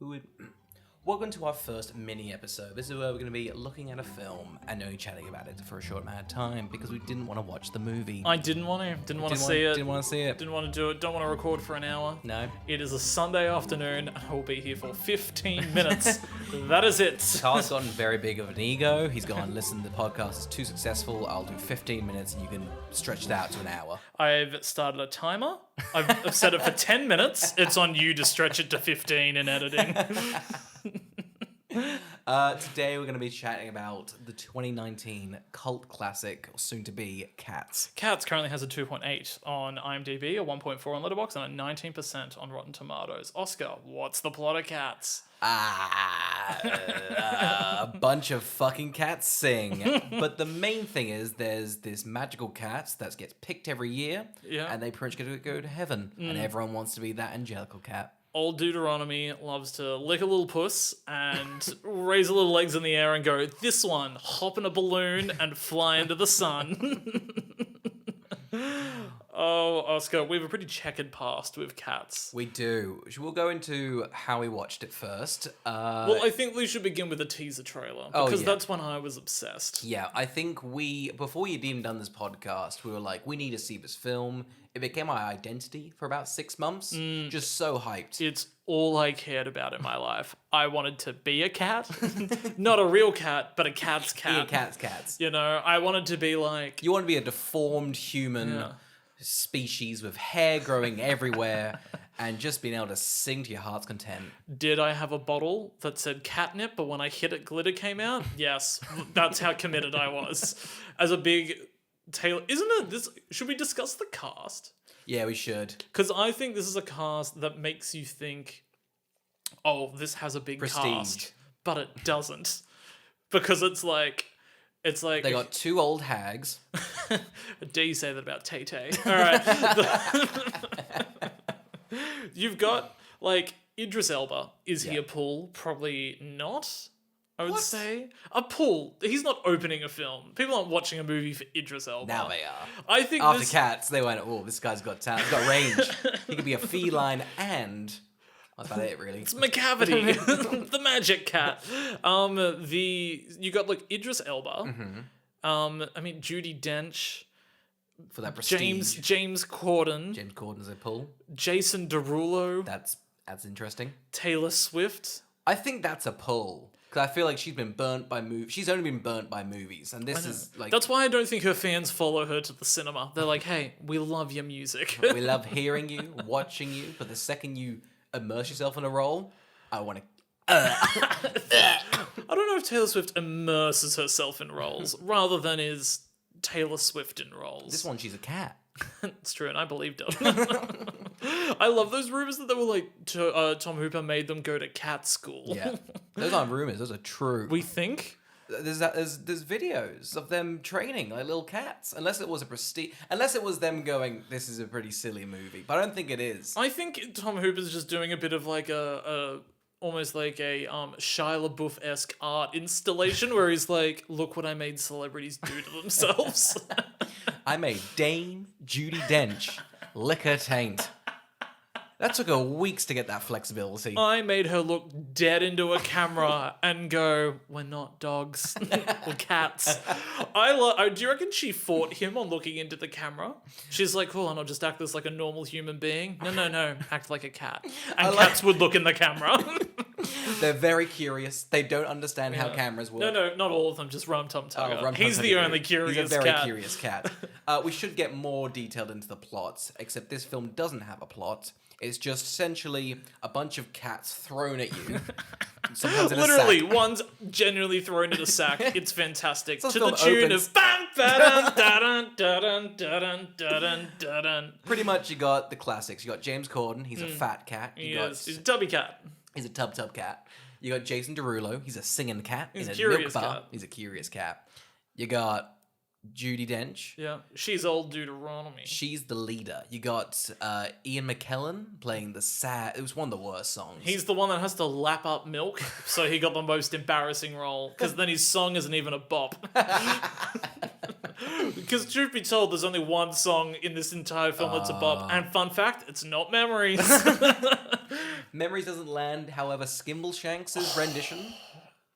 Who would... Welcome to our first mini episode. This is where we're going to be looking at a film and only chatting about it for a short amount of time because we didn't want to watch the movie. I didn't want to. Didn't want to see it. Didn't want to see it. Didn't want to do it. Don't want to record for an hour. No. It is a Sunday afternoon and I'll be here for 15 minutes. That is it. Carl's gotten very big of an ego. He's gone, listen, the podcast is too successful. I'll do 15 minutes and you can stretch it out to an hour. I've started a timer. I've set it for 10 minutes. It's on you to stretch it to 15 in editing. Today we're going to be chatting about the 2019 cult classic, or soon to be, Cats. Cats currently has a 2.8 on IMDb, a 1.4 on Letterboxd, and a 19% on Rotten Tomatoes. Oscar, what's the plot of Cats? A bunch of fucking cats sing. But the main thing is there's this magical cat that gets picked every year, and they pretty much get to go to heaven, and everyone wants to be that angelical cat. Old Deuteronomy loves to lick a little puss and raise a little legs in the air and go, this one, hop in a balloon and fly into the sun. Oh, Oscar, we have a pretty checkered past with Cats. We do. We'll go into how we watched it first. Well, I think we should begin with a teaser trailer, because that's when I was obsessed. Yeah, I think before you'd even done this podcast, we were like, we need to see this film. It became my identity for about 6 months. Just so hyped. It's all I cared about in my life. I wanted to be a cat. Not a real cat, but a cat's cat. Be a cat's cats. You know, I wanted to be like... You want to be a deformed human species with hair growing everywhere and just being able to sing to your heart's content. Did I have a bottle that said catnip, but when I hit it, glitter came out? Yes. That's how committed I was. As a big... Taylor, isn't it this? Should we discuss the cast? Yeah, we should. Because I think this is a cast that makes you think, oh, this has a big Prestige. cast, but it doesn't, because it's like They got 2 old hags. Dare you say that about Tay-Tay? All right, you've got like Idris Elba. Is he a pull? Probably not. I would say a pull. He's not opening a film. People aren't watching a movie for Idris Elba. Now they are. I think after Cats, they went, oh, this guy's got talent. He's got range. He could be a feline and... That's about it, really. It's McCavity, the magic cat. You got like Idris Elba. I mean Judi Dench. For that prestige. James Corden. James Corden's a pull. Jason Derulo. That's interesting. Taylor Swift. I think that's a pull. Because I feel like she's been burnt by movies. She's only been burnt by movies. And this is like... That's why I don't think her fans follow her to the cinema. They're like, hey, we love your music. We love hearing you, watching you. But the second you immerse yourself in a role, I want to... I don't know if Taylor Swift immerses herself in roles rather than is Taylor Swift in roles. This one, she's a cat. It's true, and I believed it. I love those rumors that they were like, Tom Hooper made them go to cat school. Yeah, those aren't rumors; those are true. We think there's videos of them training like little cats. Unless it was unless it was them going, "This is a pretty silly movie," but I don't think it is. I think Tom Hooper's just doing a bit of like almost like a Shia LaBeouf-esque art installation where he's like, look what I made celebrities do to themselves. I made Dame Judi Dench lick her taint. That took her weeks to get that flexibility. I made her look dead into a camera and go, we're not dogs. We're cats. Do you reckon she fought him on looking into the camera? She's like, cool, and I'll just act as like a normal human being. No. Act like a cat. And cats would look in the camera. They're very curious. They don't understand how cameras work. No, not all of them. Just Rum Tum Tugger. Rum Tum He's the only curious cat. He's a very curious cat. We should get more detailed into the plots, except this film doesn't have a plot. It's just essentially a bunch of cats thrown at you. Sometimes in literally, a sack. one's genuinely thrown in a sack. It's fantastic. So to the tune of bam, ba-dun, da-dun, da-dun, da-dun, da-dun, da-dun. Pretty much you got the classics. You got James Corden, he's a fat cat. He's a tubby cat. He's a tub cat. You got Jason Derulo, he's a singing cat. He's in a curious milk bar. cat. He's a curious cat. You got Judi Dench. Yeah, she's old Deuteronomy. She's the leader. You got Ian McKellen playing the sad... It was one of the worst songs. He's the one that has to lap up milk, so he got the most embarrassing role, because then his song isn't even a bop. Because truth be told, there's only one song in this entire film that's a bop. And fun fact, it's not Memories. Memories doesn't land, however, Skimbleshanks' rendition.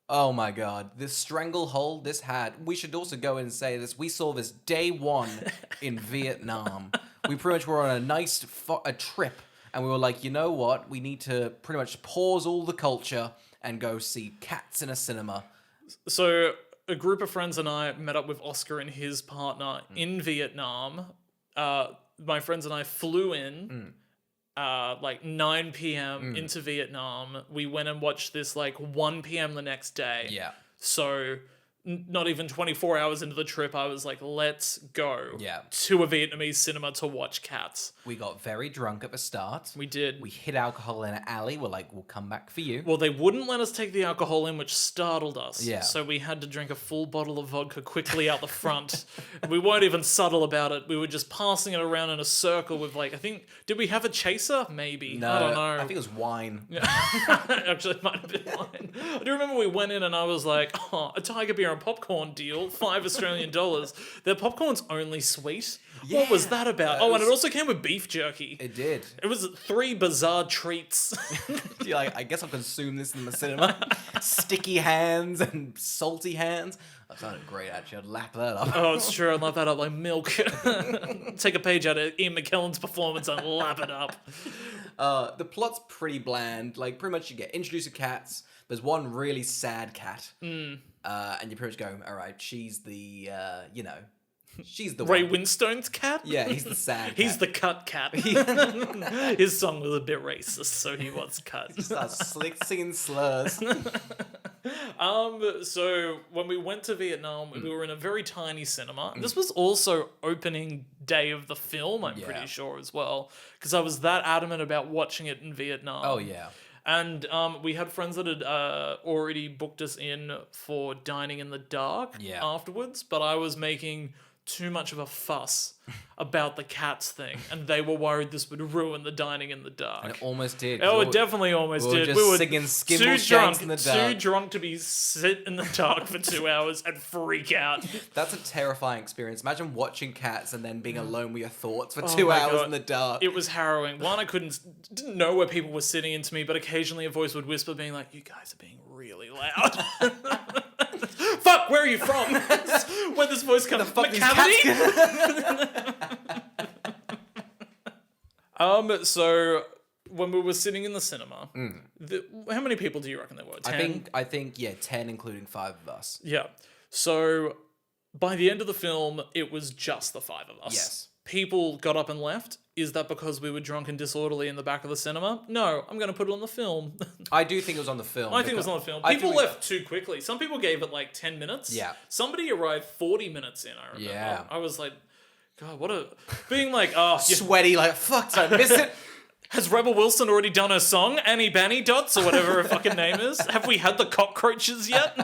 Oh my god, this stranglehold, this hat. We should also go and say this. We saw this day one in Vietnam. We pretty much were on a nice a trip, and we were like, you know what? We need to pretty much pause all the culture and go see Cats in a cinema. So a group of friends and I met up with Oscar and his partner in Vietnam. My friends and I flew in like 9 p.m. into Vietnam. We went and watched this like 1 p.m. the next day. Yeah. So not even 24 hours into the trip, I was like, let's go to a Vietnamese cinema to watch Cats. We got very drunk at the start. We did. We hid alcohol in an alley. We're like, we'll come back for you. Well, they wouldn't let us take the alcohol in, which startled us. Yeah. So we had to drink a full bottle of vodka quickly out the front. We weren't even subtle about it. We were just passing it around in a circle with like, I think, did we have a chaser? Maybe. No, I don't know. I think it was wine. Actually, it might have been wine. I do remember we went in and I was like, oh, a Tiger Beer and popcorn deal, $5 Australian. Their popcorn's only sweet. Yeah, what was that about? And it also came with beef jerky. It did. It was 3 bizarre treats. You're like, I guess I'll consume this in the cinema. Sticky hands and salty hands. That sounded great, actually. I'd lap that up. Oh, it's true. I'd lap that up like milk. Take a page out of Ian McKellen's performance and lap it up. The plot's pretty bland. Like, pretty much you get introduced to cats. There's one really sad cat. And you pretty much go, all right, she's the, she's the Ray one. Winstone's cat? Yeah, he's the sad cat. He's the cut cat. His song was a bit racist, so he was cut. He starts singing slurs. So when we went to Vietnam, we were in a very tiny cinema. This was also opening day of the film, I'm pretty sure, as well. Because I was that adamant about watching it in Vietnam. Oh, yeah. And we had friends that had already booked us in for dining in the dark afterwards, but I was making too much of a fuss about the Cats thing, and they were worried this would ruin the dining in the dark. And it almost did. Oh, it definitely almost did. We were singing Skimbleshanks in the dark. Too drunk to be sit in the dark for 2 hours and freak out. That's a terrifying experience. Imagine watching Cats and then being alone with your thoughts for 2 hours in the dark. It was harrowing. One, I didn't know where people were sitting into me, but occasionally a voice would whisper, being like, "You guys are being really loud." Fuck, where are you from? When this voice comes, fuck So when we were sitting in the cinema, how many people do you reckon there were? 10? I think 10, including 5 of us. Yeah. So by the end of the film, it was just the 5 of us. Yes. People got up and left. Is that because we were drunk and disorderly in the back of the cinema? No, I'm going to put it on the film. I do think it was on the film. I think it was on the film. People left too quickly. Some people gave it like 10 minutes. Yeah. Somebody arrived 40 minutes in, I remember. Yeah. I was like, God, what a... Being like, oh... Sweaty, like, fuck, did I miss it? Has Rebel Wilson already done her song? Annie Banny Dots, or whatever her fucking name is? Have we had the cockroaches yet?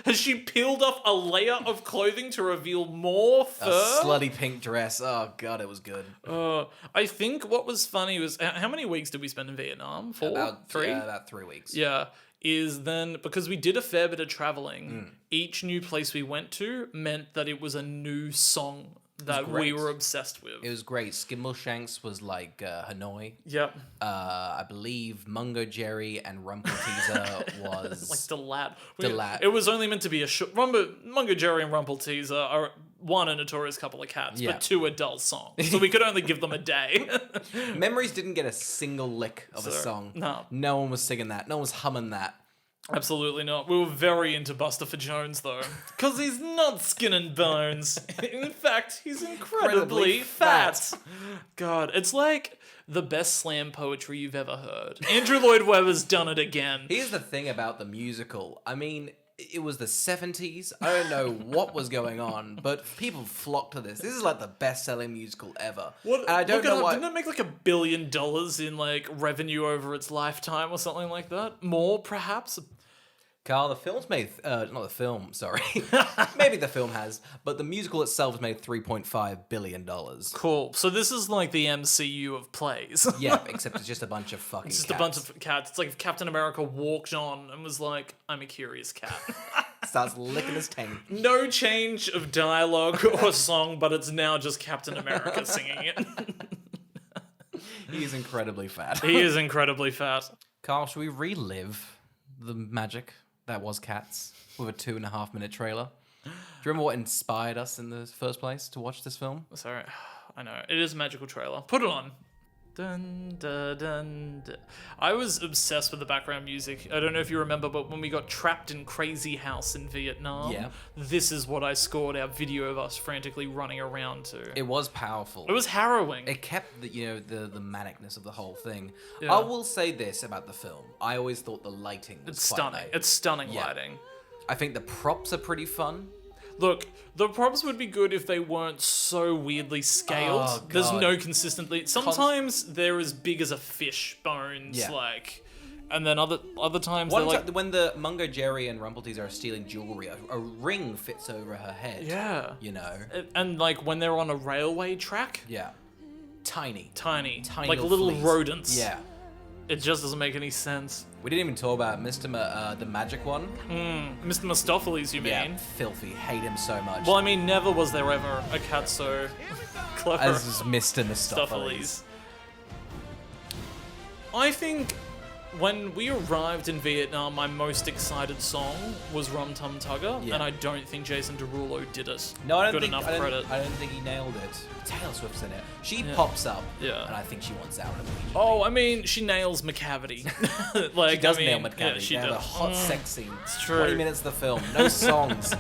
Has she peeled off a layer of clothing to reveal more fur? A slutty pink dress. Oh, God, it was good. I think what was funny was... How many weeks did we spend in Vietnam? 4? 3? Yeah, about 3 weeks. Yeah. Is then, because we did a fair bit of traveling, each new place we went to meant that it was a new song that we were obsessed with. It was great. Skimbleshanks was like Hanoi. Yep. I believe Mungo Jerry and Rumpelteazer was... like Delat. Delat. It was only meant to be a short... Mungo Jerry and Rumpelteazer are, one, a notorious couple of cats, but 2, a dull song. So we could only give them a day. Memories didn't get a single lick of a song. No one was singing that. No one was humming that. Absolutely not. We were very into Buster for Jones, though. Because he's not skin and bones. In fact, he's incredibly fat. God, it's like the best slam poetry you've ever heard. Andrew Lloyd Webber's done it again. Here's the thing about the musical. I mean, it was the 70s. I don't know what was going on, but people flocked to this. This is like the best-selling musical ever. And I don't know why. Didn't it make like $1 billion in like revenue over its lifetime or something like that? More, perhaps? Carl, the film's made... not the film, sorry. Maybe the film has, but the musical itself has made $3.5 billion. Cool. So this is like the MCU of plays. Yeah, except it's just a bunch of fucking It's just cats. a bunch of cats. It's like if Captain America walked on and was like, I'm a curious cat. Starts licking his taint. No change of dialogue or song, but it's now just Captain America singing it. He is incredibly fat. He is incredibly fat. Carl, should we relive the magic that was Cats with a 2.5-minute trailer? Do you remember what inspired us in the first place to watch this film? Sorry, I know. It is a magical trailer. Put it on. Dun, dun, dun, dun. I was obsessed with the background music. I don't know if you remember, but when we got trapped in Crazy House in Vietnam, this is what I scored our video of us frantically running around to. It was powerful. It was harrowing. It kept the manicness of the whole thing. Yeah. I will say this about the film. I always thought the lighting was It's quite stunning. nice. It's stunning lighting. I think the props are pretty fun. Look, the props would be good if they weren't so weirdly scaled. Oh, There's God. no consistency. Sometimes they're as big as a fish bones, and then other times they're like, When the Mungo Jerry and Rumpelteazer are stealing jewelry, a ring fits over her head. yeah, You know? and like when they're on a railway track, Yeah. Tiny. tiny like little little fleas. rodents. Yeah. It just doesn't make any sense. We didn't even talk about the magic one. Mr. Mistopheles, you mean? Yeah, filthy. Hate him so much. Well, I mean, never was there ever a cat so clever. As is Mr. Mistopheles. Mistopheles. I think when we arrived in Vietnam, my most excited song was Rum Tum Tugger, Yeah. and I don't think Jason Derulo did it. No, I don't good think enough I don't, credit. I don't think he nailed it. Taylor Swift's in it. She pops up, Yeah. and I think she wants out immediately. Oh, I mean, she nails McCavity. Like, She does I mean, nail McCavity. Yeah, she they have a does. hot sex scene. It's true. 20 minutes of the film, no songs.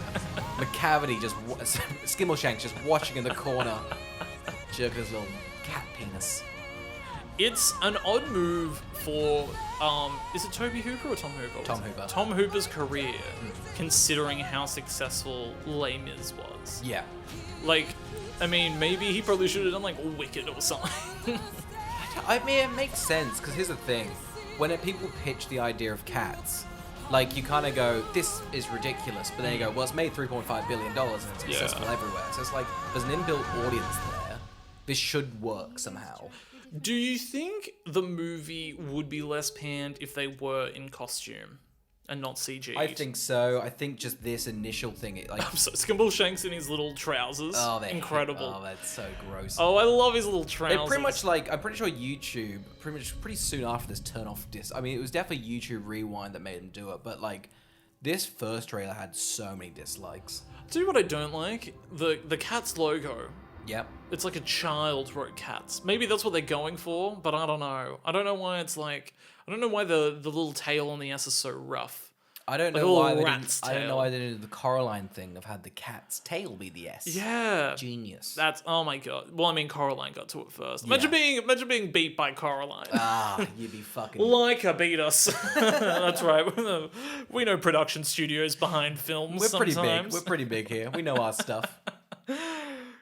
McCavity just Skimbleshanks just watching in the corner, jerking his little cat penis. It's an odd move for, is it Toby Hooper or Tom Hooper? Tom Hooper. Tom Hooper's career, considering how successful Les Mis was. Yeah. Like, I mean, maybe he probably should have done, like, Wicked or something. I mean, it makes sense, because here's the thing. When people pitch the idea of Cats, like, you kind of go, this is ridiculous, but then you go, well, it's made $3.5 billion and it's successful everywhere. So it's like, there's an inbuilt audience there. This should work somehow. Do you think the movie would be less panned if they were in costume and not CG? I think so. I think just this initial thing, it, like, So Skimbleshanks in his little trousers. oh, they're incredible. Oh, that's so gross. Oh, I love his little trousers. They pretty much like, I'm pretty sure YouTube, pretty soon after this, turn off disc. I mean, it was definitely YouTube Rewind that made them do it, but like, this first trailer had so many dislikes. Do you know what I don't like? The Cats logo. Yep. It's like a child wrote Cats. Maybe that's what they're going for, but I don't know. I don't know why it's like, I don't know why the little tail on the S is so rough. I don't Like know a why little they rat's didn't. I don't know tail. why they did the Coraline thing of had the cat's tail be the S. Yeah. Genius. That's, oh my god. Well, I mean, Coraline got to it first. Imagine being beat by Coraline. You'd be fucking. Leica beat us. That's right. We know production studios behind films. We're pretty sometimes. big. We're pretty big here. We know our stuff.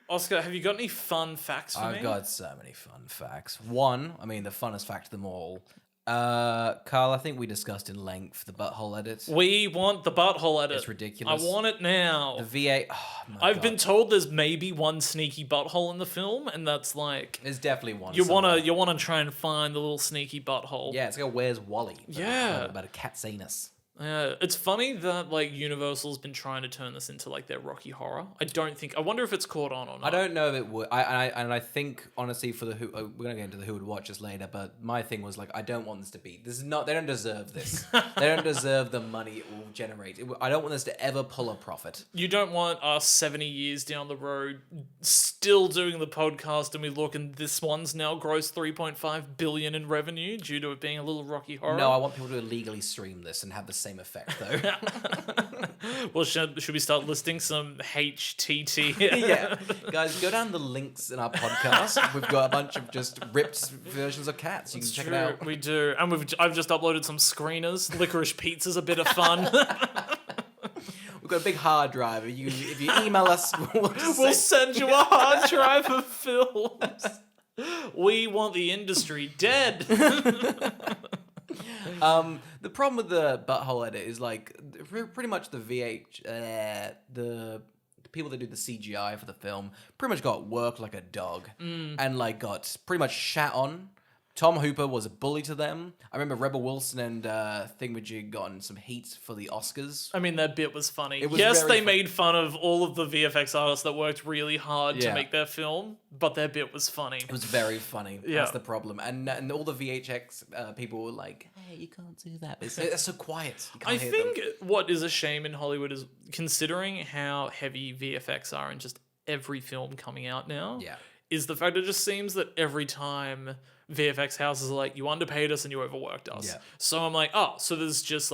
Oscar, have you got any fun facts for me? I've got so many fun facts. One, I mean, the funnest fact of them all. Carl, I think we discussed in length the butthole edit. We want the butthole edit. It's ridiculous. I want it now. The V8. Oh, my I've God. been told there's maybe one sneaky butthole in the film, and that's like There's definitely one. you somewhere. wanna try and find the little sneaky butthole. Yeah, it's like a Where's Wally? But Yeah. About a cat's anus. Yeah, it's funny that like Universal's been trying to turn this into like their Rocky Horror. I wonder if it's caught on or not. I don't know if it would. I think honestly for the who we're gonna get into the who would watch us later. But my thing was like I don't want this to be. This is not. They don't deserve this. They don't deserve the money it will generate. I don't want this to ever pull a profit. You don't want us 70 years down the road still doing the podcast and we look and this one's now grossed 3.5 billion in revenue due to it being a little Rocky Horror. No, I want people to illegally stream this and have the same effect though. Well, should we start listing some HTT? Yeah, guys, go down the links in our podcast. We've got a bunch of just ripped versions of Cats. You can check it out. We do, and I've just uploaded some screeners. Licorice Pizza's a bit of fun. We've got a big hard drive. If you email us, We'll send you a hard drive of films. We want the industry dead. The problem with the butthole edit is like pretty much the the people that do the CGI for the film pretty much got worked like a dog and like got pretty much shat on Tom Hooper was a bully to them. I remember Rebel Wilson and Thingamajig got some heat for the Oscars. I mean, that bit was funny. It was yes, very they made fun of all of the VFX artists that worked really hard to Yeah. make their film, but their bit was funny. It was very funny. Yeah. That's the problem. And all the VHX people were like, hey, you can't do that. It's so quiet. You can't I hear think them. what is a shame in Hollywood is considering how heavy VFX are in just every film coming out now. Yeah. Is the fact it just seems that every time VFX houses are like, you underpaid us and you overworked us. Yeah. So I'm like, oh, so this is just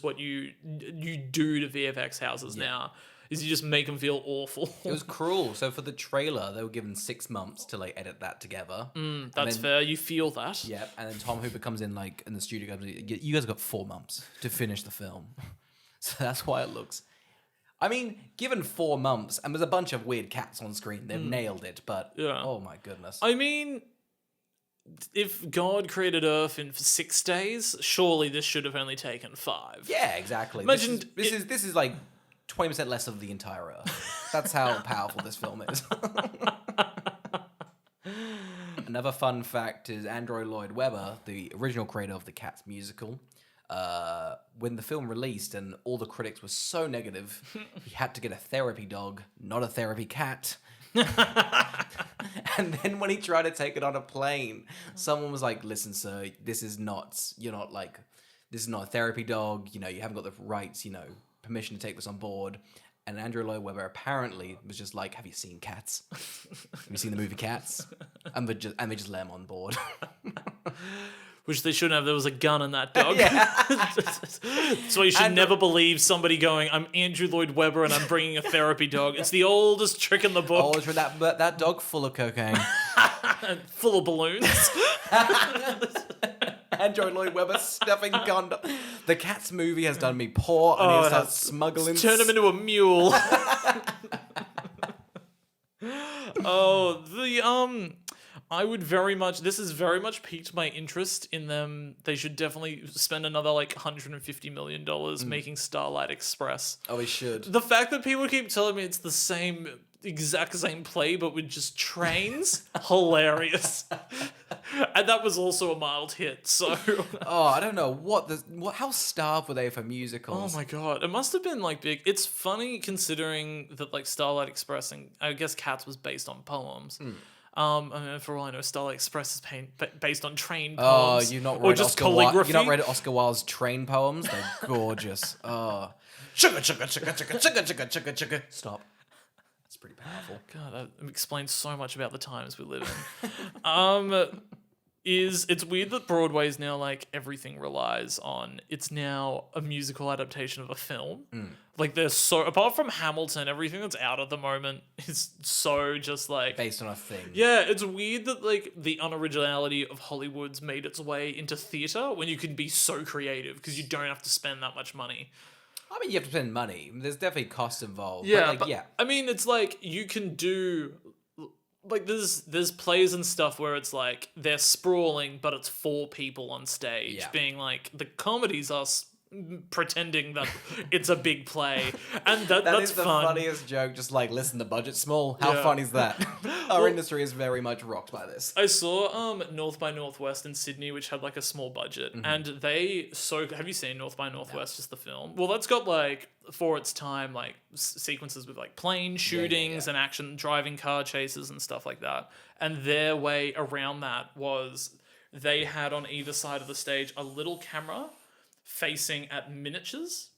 what you do to VFX houses now. Is you just make them feel awful. It was cruel. So for the trailer, they were given 6 months to like edit that together. That's fair. You feel that. Yeah, and then Tom Hooper comes in like in the studio. Goes, you guys got 4 months to finish the film, so that's why it looks. I mean, given 4 months, and there's a bunch of weird cats on screen, they've nailed it. But oh my goodness, I mean, if God created Earth in 6 days, surely this should have only taken 5. yeah, exactly. Imagine this is like 20% less of the entire Earth. That's how powerful this film is. Another fun fact is Andrew Lloyd Webber, the original creator of the Cats musical. When the film released and all the critics were so negative, he had to get a therapy dog, not a therapy cat. And then when he tried to take it on a plane, someone was like, listen, sir, this is not a therapy dog. You know, you haven't got the rights, permission to take this on board. And Andrew Lloyd Webber apparently was just like, have you seen Cats? Have you seen the movie Cats? And they just let him on board. Which they shouldn't have. There was a gun in that dog. Yeah. So you should never believe somebody going, I'm Andrew Lloyd Webber and I'm bringing a therapy dog. It's the oldest trick in the book. Oh, it's that dog full of cocaine. Full of balloons. Andrew Lloyd Webber stuffing condom. The Cats movie has done me poor. I need to start smuggling. Turn him into a mule. This has very much piqued my interest in them. They should definitely spend another like $150 million making Starlight Express. Oh, we should. The fact that people keep telling me it's the exact same play but with just trains, hilarious. And that was also a mild hit, so Oh, I don't know how starved were they for musicals? oh my god, it must have been like big. It's funny considering that like Starlight Express and I guess Cats was based on poems. I mean, for all I know, Starlight Express is based on train poems. Oh, you've not or read just Oscar Wilde. calligraphy. You've not read Oscar Wilde's train poems? They're gorgeous. Oh, chugga chugga chugga chugga chugga chugga chugga chugga. Stop. It's pretty powerful. God, that explains so much about the times we live in. It's weird that Broadway is now like everything relies on. It's now a musical adaptation of a film. Like there's so apart from Hamilton, everything that's out at the moment is so just like Based on a thing. yeah. It's weird that like the unoriginality of Hollywood's made its way into theater when you can be so creative because you don't have to spend that much money. I mean, you have to spend money. There's definitely costs involved. Yeah, but yeah. I mean, it's like you can do like there's plays and stuff where it's like they're sprawling, but it's 4 people on stage, Yeah. being like the comedies are pretending that it's a big play, and that's That is the fun. funniest joke. Just like, listen, the budget's small. How Yeah. fun is that? Our industry is very much rocked by this. I saw North by Northwest in Sydney, which had like a small budget, and have you seen North by Northwest? Just the film. Well, that's got like for its time like sequences with like plane shootings and action driving car chases and stuff like that. And their way around that was they had on either side of the stage a little camera facing at miniatures.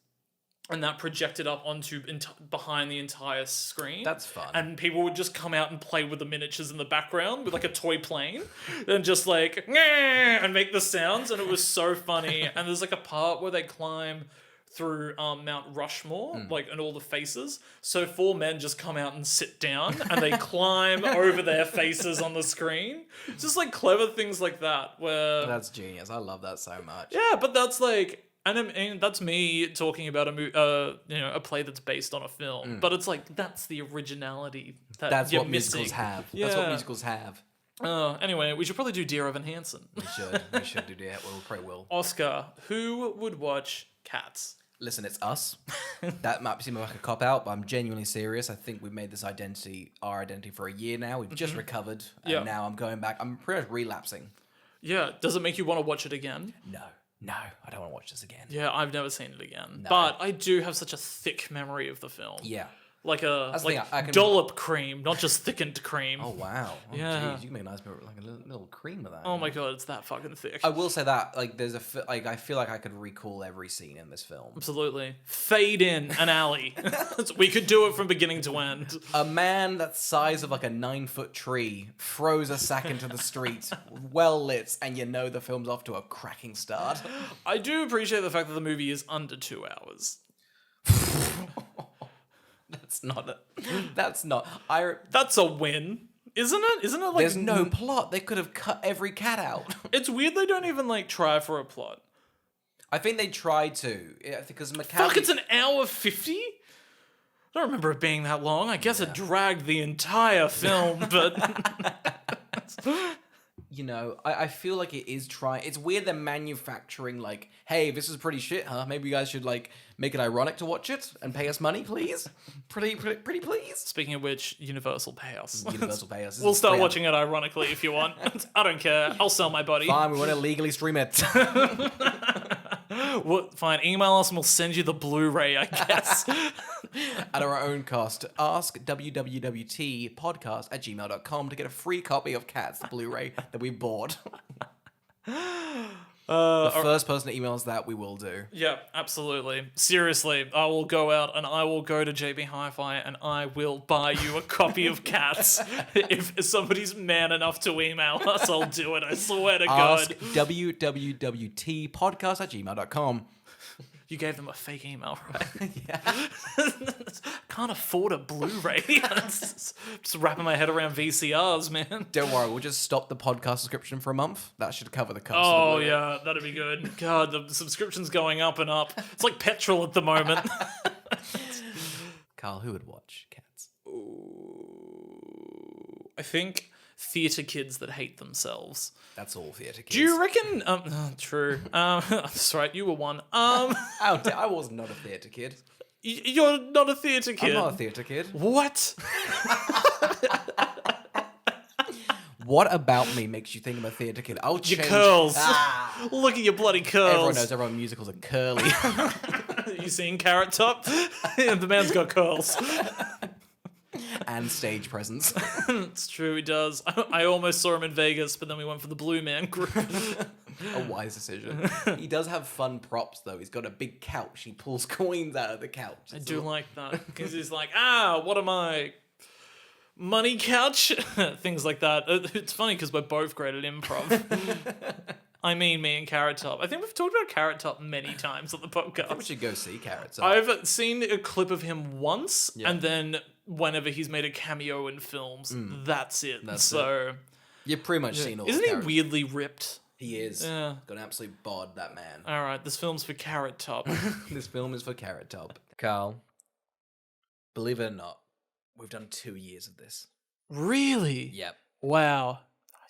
And that projected up onto behind the entire screen. That's fun. And people would just come out and play with the miniatures in the background with like a toy plane, and just like "Nyeh," and make the sounds. And it was so funny. And there's like a part where they climb through Mount Rushmore, like and all the faces. So 4 men just come out and sit down, and they climb over their faces on the screen. Just like clever things like that. Where That's genius. I love that so much. yeah, but that's like. And that's me talking about a play that's based on a film. But it's like that's the originality That's you're what missing. musicals have. Yeah. That's what musicals have. Anyway, we should probably do Dear Evan Hansen. We should do that. We'll probably will. Oscar, who would watch Cats? Listen, it's us. That might seem like a cop out, but I'm genuinely serious. I think we've made this identity our identity for a year now. We've just recovered, and Yeah. now I'm going back. I'm pretty much relapsing. Yeah. Does it make you want to watch it again? No, I don't want to watch this again. Yeah, I've never seen it again. No. But I do have such a thick memory of the film. Yeah. Like the thing, I can- dollop cream, not just thickened cream. Oh wow. Oh, Yeah. geez, you can make a nice like a little cream of that. Oh my god, it's that fucking thick. I will say that like there's like I feel like I could recall every scene in this film. Absolutely. Fade in an alley. We could do it from beginning to end. A man that's size of like a 9-foot tree throws a sack into the street, well lit, and you know the film's off to a cracking start. I do appreciate the fact that the movie is under 2 hours. That's not. That's a win, isn't it? Isn't it like There's no plot. They could have cut every cat out. It's weird they don't even like try for a plot. I think they tried to because Fuck, it's an hour 50? I don't remember it being that long. I guess it dragged the entire film, but You know, I feel like it is trying. It's weird they're manufacturing like, hey, this is pretty shit, huh? Maybe you guys should like make it ironic to watch it and pay us money, please. Pretty please. Speaking of which, Universal pay us. Universal pay us. This We'll is start free. watching it ironically if you want. I don't care. I'll sell my body. Fine, we want to legally stream it. Fine, email us and we'll send you the Blu-ray, I guess. At our own cost. Ask www.podcast@gmail.com to get a free copy of Cats, the Blu-ray that we bought. The first person to email us that we will do. Yeah, absolutely. Seriously, I will go out and I will go to JB Hi-Fi and I will buy you a copy of Cats. If somebody's man enough to email us, I'll do it. I swear to Ask God. www.podcast@gmail.com. You gave them a fake email, right? Yeah. Can't afford a Blu-ray. just wrapping my head around VCRs, man. Don't worry, we'll just stop the podcast subscription for a month. That should cover the cost of Oh, the Blu-ray. yeah, that'd be good. God, the subscription's going up and up. It's like petrol at the moment. Carl, who would watch Cats? I think theatre kids that hate themselves. That's all theatre kids. Do you reckon? True. That's right. You were one. I was not a theatre kid. You're not a theatre kid. I'm not a theatre kid. What? What about me makes you think I'm a theatre kid? I'll change. Your curls. Ah. Look at your bloody curls. Everyone knows everyone musicals are curly. You seen Carrot Top? The man's got curls. And stage presence. It's true, he does. I almost saw him in Vegas, but then we went for the Blue Man group. A wise decision. He does have fun props, though. He's got a big couch. He pulls coins out of the couch. I do like that. Because he's like, what am I? Money couch? Things like that. It's funny because we're both great at improv. I mean, me and Carrot Top. I think we've talked about Carrot Top many times on the podcast. I think we should go see Carrot Top. I've seen a clip of him once, and then whenever he's made a cameo in films, that's it. You've pretty much seen all Isn't of he Carrot. weirdly ripped? He is. Yeah. Got an absolute bod, that man. All right, this film's for Carrot Top. This film is for Carrot Top. Carl, believe it or not, we've done 2 years of this. Really? Yep. Wow.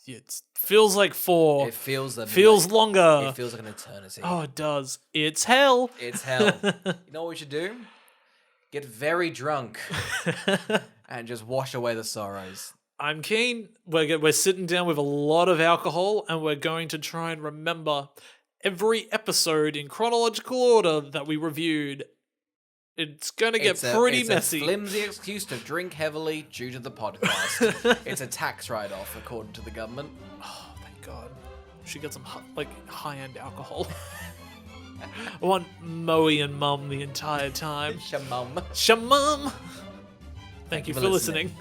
It feels like 4. It feels longer. It feels like an eternity. Oh, it does. It's hell. It's hell. You know what we should do? Get very drunk and just wash away the sorrows. I'm keen. We're sitting down with a lot of alcohol, and we're going to try and remember every episode in chronological order that we reviewed. It's going to get pretty messy. It's a flimsy excuse to drink heavily due to the podcast. It's a tax write-off, according to the government. Oh, thank God. We should get some high-end alcohol. I want Moe and Mum the entire time. Shamum. Shamum! Thank you for listening.